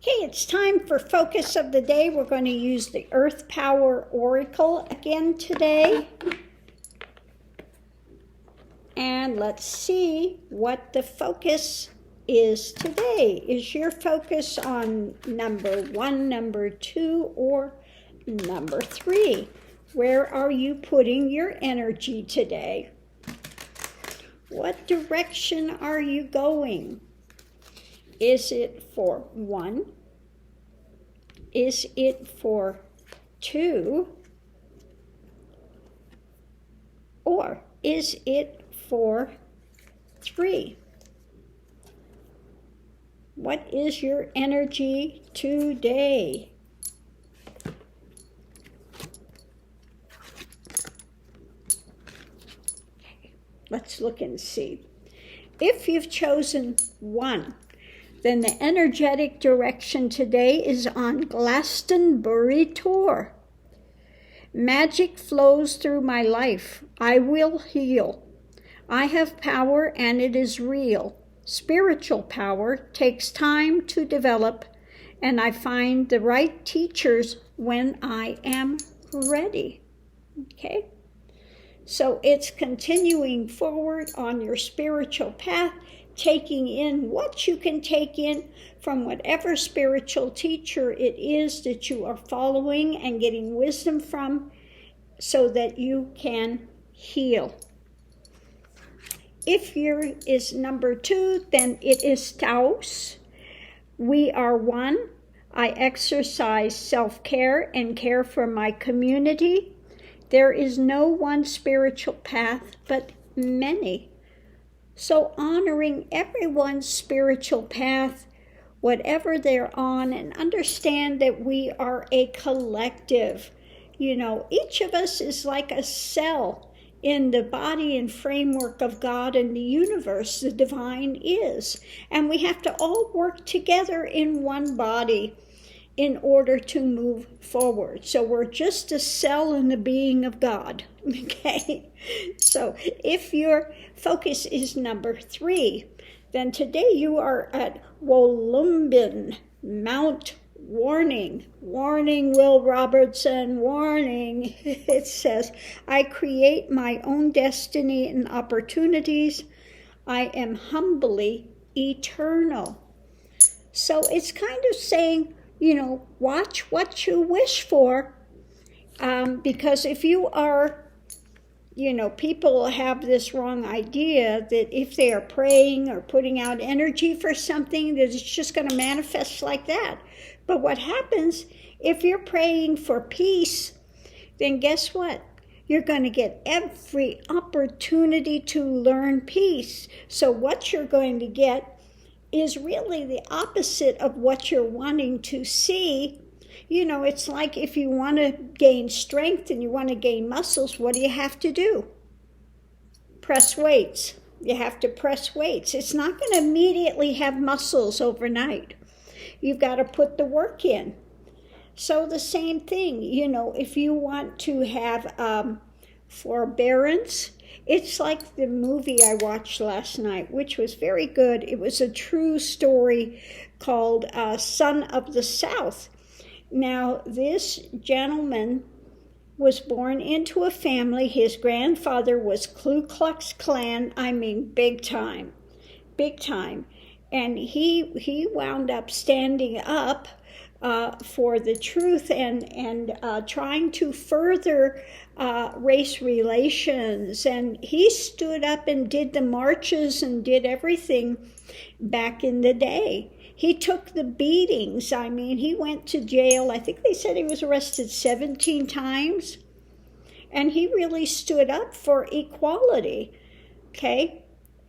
Okay, it's time for focus of the day. We're going to use the Earth Power Oracle again today. And let's see what the focus is today. Is your focus on number 1, number 2, or number 3? Where are you putting your energy today? What direction are you going? Is it for 1? Is it for 2? Or is it for 3? What is your energy today? Okay, let's look and see. If you've chosen 1, then the energetic direction today is on Glastonbury Tour. Magic flows through my life. I will heal. I have power and it is real. Spiritual power takes time to develop, and I find the right teachers when I am ready. Okay? So it's continuing forward on your spiritual path, taking in what you can take in from whatever spiritual teacher it is that you are following and getting wisdom from so that you can heal. If your is number 2, then it is Taos. We are 1. I exercise self-care and care for my community. There is no one spiritual path, but many. So honoring everyone's spiritual path, whatever they're on, and understand that we are a collective. You know, each of us is like a cell in the body and framework of God and the universe, the divine is. And we have to all work together in one body in order to move forward. So we're just a cell in the being of God, okay? So if your focus is number 3, then today you are at Wollumben, Mount Warning. Warning, Will Robertson, warning. It says, I create my own destiny and opportunities. I am humbly eternal. So it's kind of saying, you know, watch what you wish for, because if you are, you know, people have this wrong idea that if they are praying or putting out energy for something, that it's just going to manifest like that. But what happens if you're praying for peace, then guess what? You're going to get every opportunity to learn peace. So what you're going to get is really the opposite of what you're wanting to see. You know, it's like if you want to gain strength and you want to gain muscles, what do you have to do? Press weights. You have to press weights. It's not going to immediately have muscles overnight. You've got to put the work in. So the same thing, you know, if you want to have forbearance, it's like the movie I watched last night, which was very good. It was a true story called Son of the South. Now, this gentleman was born into a family. His grandfather was Ku Klux Klan. I mean, big time, big time. And he wound up standing up for the truth and trying to further race relations. And he stood up and did the marches and did everything back in the day. He took the beatings. I mean, he went to jail. I think they said he was arrested 17 times. And he really stood up for equality. Okay?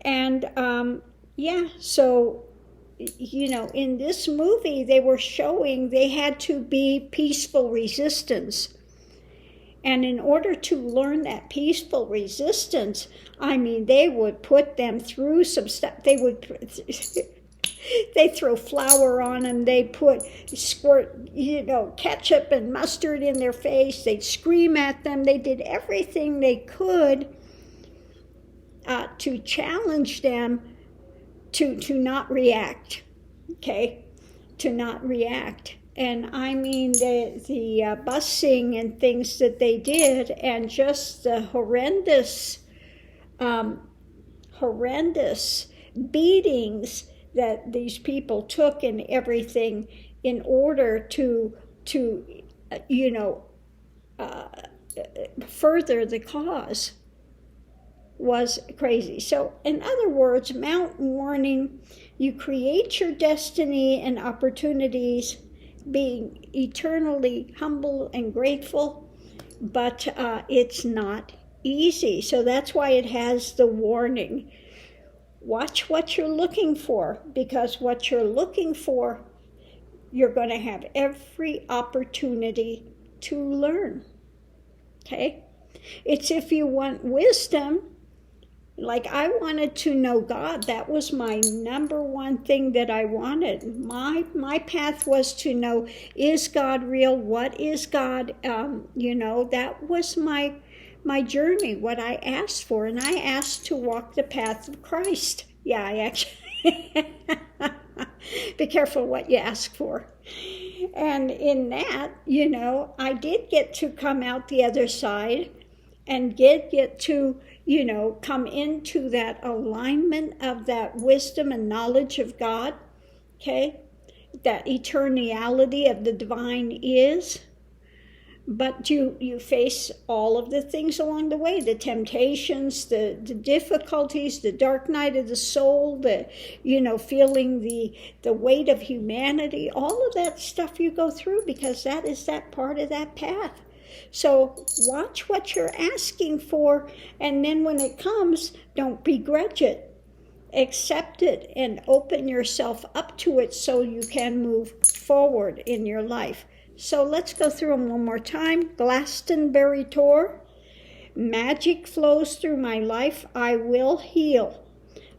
And so, you know, in this movie, they were showing they had to be peaceful resistance. And in order to learn that peaceful resistance, I mean, they would put them through some stuff. They throw flour on them. They squirt, you know, ketchup and mustard in their face. They'd scream at them. They did everything they could to challenge them to not react, okay? to not react. And I mean the busing and things that they did, and just the horrendous beatings that these people took and everything in order to further the cause was crazy. So in other words, mountain warning, you create your destiny and opportunities, being eternally humble and grateful, but it's not easy. So that's why it has the warning. Watch what you're looking for, because what you're looking for, you're going to have every opportunity to learn. Okay? It's if you want wisdom, like I wanted to know God. That was my number one thing that I wanted. My path was to know, is God real? What is God? That was my journey, what I asked for. And I asked to walk the path of Christ. Yeah, I actually... Be careful what you ask for. And in that, I did get to come out the other side and get to, come into that alignment of that wisdom and knowledge of God, okay? That eternality of the divine is. But you face all of the things along the way, the temptations, the difficulties, the dark night of the soul, feeling the weight of humanity, all of that stuff you go through, because that is that part of that path. So watch what you're asking for, and then when it comes, don't begrudge it. Accept it and open yourself up to it so you can move forward in your life. So let's go through them one more time. Glastonbury Tour. Magic flows through my life. I will heal.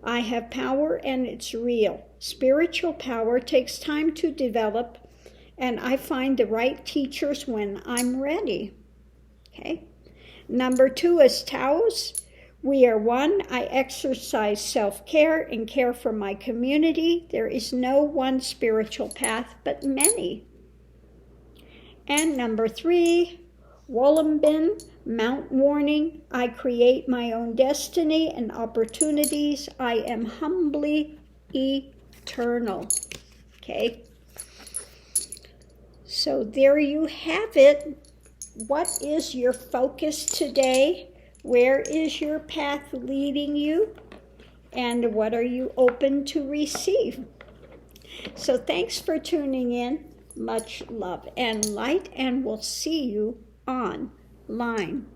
I have power and it's real. Spiritual power takes time to develop, and I find the right teachers when I'm ready. Okay. Number 2 is Taos. We are one. I exercise self-care and care for my community. There is no one spiritual path, but many. And number 3, Wollongong, Mount Warning. I create my own destiny and opportunities. I am humbly eternal. Okay. So there you have it. What is your focus today? Where is your path leading you? And what are you open to receive? So thanks for tuning in. Much love and light, and we'll see you online.